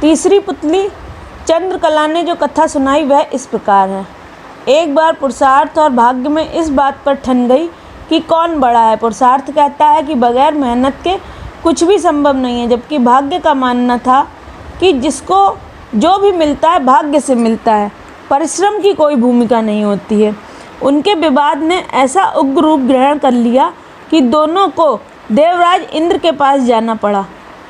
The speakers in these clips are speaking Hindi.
तीसरी पुतली चंद्रकला ने जो कथा सुनाई वह इस प्रकार है। एक बार पुरुषार्थ और भाग्य में इस बात पर ठन गई कि कौन बड़ा है। पुरुषार्थ कहता है कि बगैर मेहनत के कुछ भी संभव नहीं है, जबकि भाग्य का मानना था कि जिसको जो भी मिलता है भाग्य से मिलता है, परिश्रम की कोई भूमिका नहीं होती है। उनके विवाद ने ऐसा उग्र रूप ग्रहण कर लिया कि दोनों को देवराज इंद्र के पास जाना पड़ा।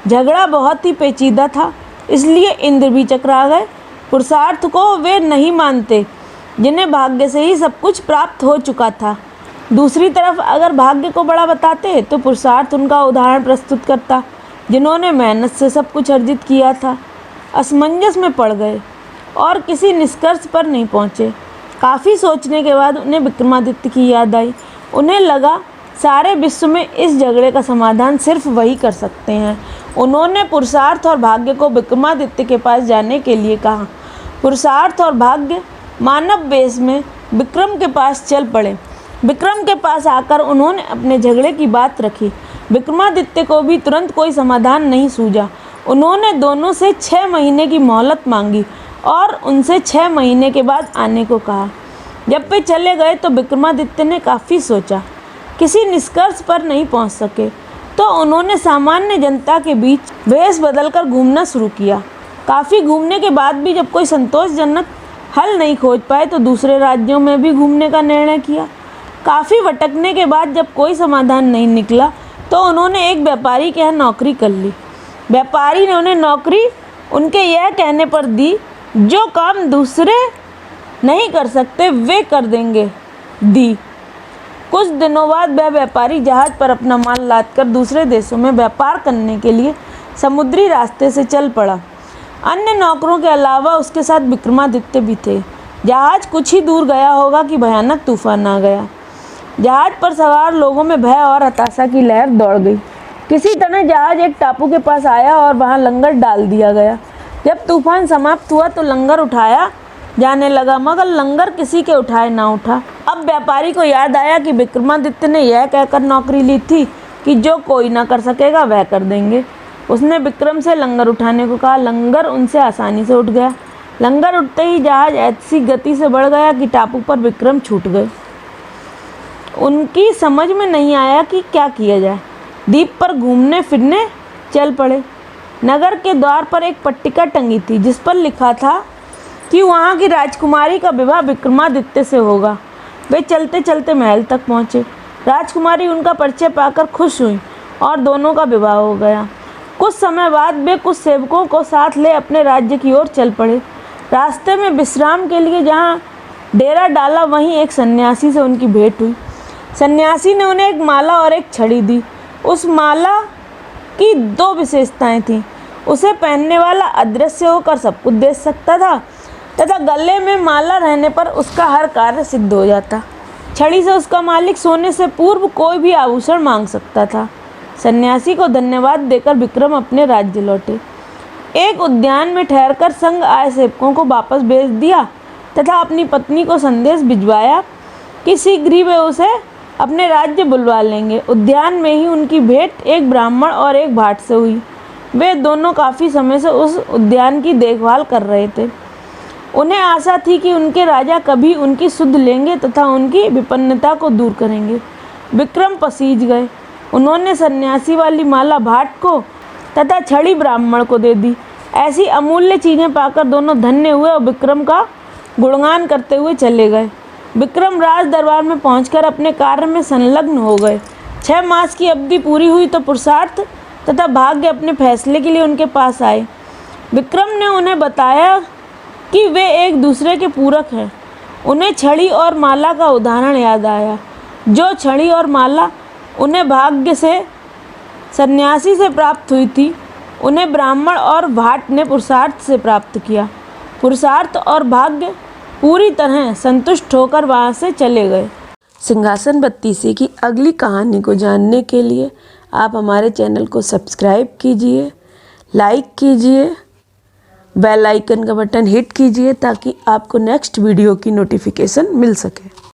झगड़ा बहुत ही पेचीदा था, इसलिए इंद्र भी चकरा गए। पुरुषार्थ को वे नहीं मानते जिन्हें भाग्य से ही सब कुछ प्राप्त हो चुका था। दूसरी तरफ अगर भाग्य को बड़ा बताते तो पुरुषार्थ उनका उदाहरण प्रस्तुत करता, जिन्होंने मेहनत से सब कुछ अर्जित किया था। असमंजस में पड़ गए और किसी निष्कर्ष पर नहीं पहुँचे। काफ़ी सोचने के बाद उन्हें विक्रमादित्य की याद आई। उन्हें लगा सारे विश्व में इस झगड़े का समाधान सिर्फ वही कर सकते हैं। उन्होंने पुरुषार्थ और भाग्य को विक्रमादित्य के पास जाने के लिए कहा। पुरुषार्थ और भाग्य मानव वेश में विक्रम के पास चल पड़े। विक्रम के पास आकर उन्होंने अपने झगड़े की बात रखी। विक्रमादित्य को भी तुरंत कोई समाधान नहीं सूझा। उन्होंने दोनों से 6 महीने की मोहलत मांगी और उनसे 6 महीने के बाद आने को कहा। जब वे चले गए तो विक्रमादित्य ने काफ़ी सोचा, किसी निष्कर्ष पर नहीं पहुंच सके, तो उन्होंने सामान्य जनता के बीच वेश बदलकर घूमना शुरू किया। काफ़ी घूमने के बाद भी जब कोई संतोषजनक हल नहीं खोज पाए तो दूसरे राज्यों में भी घूमने का निर्णय किया। काफ़ी भटकने के बाद जब कोई समाधान नहीं निकला तो उन्होंने एक व्यापारी के यहाँ नौकरी कर ली। व्यापारी ने उन्हें नौकरी उनके यह कहने पर दी, जो काम दूसरे नहीं कर सकते वे कर देंगे, दी। कुछ दिनों बाद वह व्यापारी जहाज़ पर अपना माल लादकर दूसरे देशों में व्यापार करने के लिए समुद्री रास्ते से चल पड़ा। अन्य नौकरों के अलावा उसके साथ विक्रमादित्य भी थे। जहाज़ कुछ ही दूर गया होगा कि भयानक तूफान आ गया। जहाज़ पर सवार लोगों में भय और हताशा की लहर दौड़ गई। किसी तरह जहाज़ एक टापू के पास आया और वहां लंगर डाल दिया गया। जब तूफान समाप्त हुआ तो लंगर उठाया जाने लगा, मगर लंगर किसी के उठाए ना उठा। अब व्यापारी को याद आया कि विक्रमादित्य ने यह कहकर नौकरी ली थी कि जो कोई ना कर सकेगा वह कर देंगे। उसने विक्रम से लंगर उठाने को कहा। लंगर उनसे आसानी से उठ गया। लंगर उठते ही जहाज़ ऐसी गति से बढ़ गया कि टापू पर विक्रम छूट गए। उनकी समझ में नहीं आया कि क्या किया जाए। द्वीप पर घूमने फिरने चल पड़े। नगर के द्वार पर एक पट्टिका टंगी थी जिस पर लिखा था कि वहाँ की राजकुमारी का विवाह विक्रमादित्य से होगा। वे चलते चलते महल तक पहुँचे। राजकुमारी उनका परिचय पाकर खुश हुई और दोनों का विवाह हो गया। कुछ समय बाद वे कुछ सेवकों को साथ ले अपने राज्य की ओर चल पड़े। रास्ते में विश्राम के लिए जहाँ डेरा डाला वहीं एक सन्यासी से उनकी भेंट हुई। सन्यासी ने उन्हें एक माला और एक छड़ी दी। उस माला की 2 विशेषताएं थीं। उसे पहनने वाला अदृश्य होकर सब कुछ देख सकता था तथा गले में माला रहने पर उसका हर कार्य सिद्ध हो जाता। छड़ी से उसका मालिक सोने से पूर्व कोई भी आभूषण मांग सकता था। सन्यासी को धन्यवाद देकर विक्रम अपने राज्य लौटे। एक उद्यान में ठहरकर संग आए सेवकों को वापस भेज दिया तथा अपनी पत्नी को संदेश भिजवाया कि शीघ्र ही वे उसे अपने राज्य बुलवा लेंगे। उद्यान में ही उनकी भेंट एक ब्राह्मण और एक भाट से हुई। वे दोनों काफ़ी समय से उस उद्यान की देखभाल कर रहे थे। उन्हें आशा थी कि उनके राजा कभी उनकी सुध लेंगे तथा उनकी विपन्नता को दूर करेंगे। विक्रम पसीज गए। उन्होंने सन्यासी वाली माला भाट को तथा छड़ी ब्राह्मण को दे दी। ऐसी अमूल्य चीज़ें पाकर दोनों धन्य हुए और विक्रम का गुणगान करते हुए चले गए। विक्रम राज दरबार में पहुंचकर अपने कार्य में संलग्न हो गए। 6 मास की अवधि पूरी हुई तो पुरुषार्थ तथा भाग्य अपने फैसले के लिए उनके पास आए। विक्रम ने उन्हें बताया कि वे एक दूसरे के पूरक हैं। उन्हें छड़ी और माला का उदाहरण याद आया। जो छड़ी और माला उन्हें भाग्य से सन्यासी से प्राप्त हुई थी, उन्हें ब्राह्मण और भाट ने पुरुषार्थ से प्राप्त किया। पुरुषार्थ और भाग्य पूरी तरह संतुष्ट होकर वहाँ से चले गए। सिंहासन बत्तीसी की अगली कहानी को जानने के लिए आप हमारे चैनल को सब्सक्राइब कीजिए, लाइक कीजिए, बेल आइकन का बटन हिट कीजिए ताकि आपको नेक्स्ट वीडियो की नोटिफिकेशन मिल सके।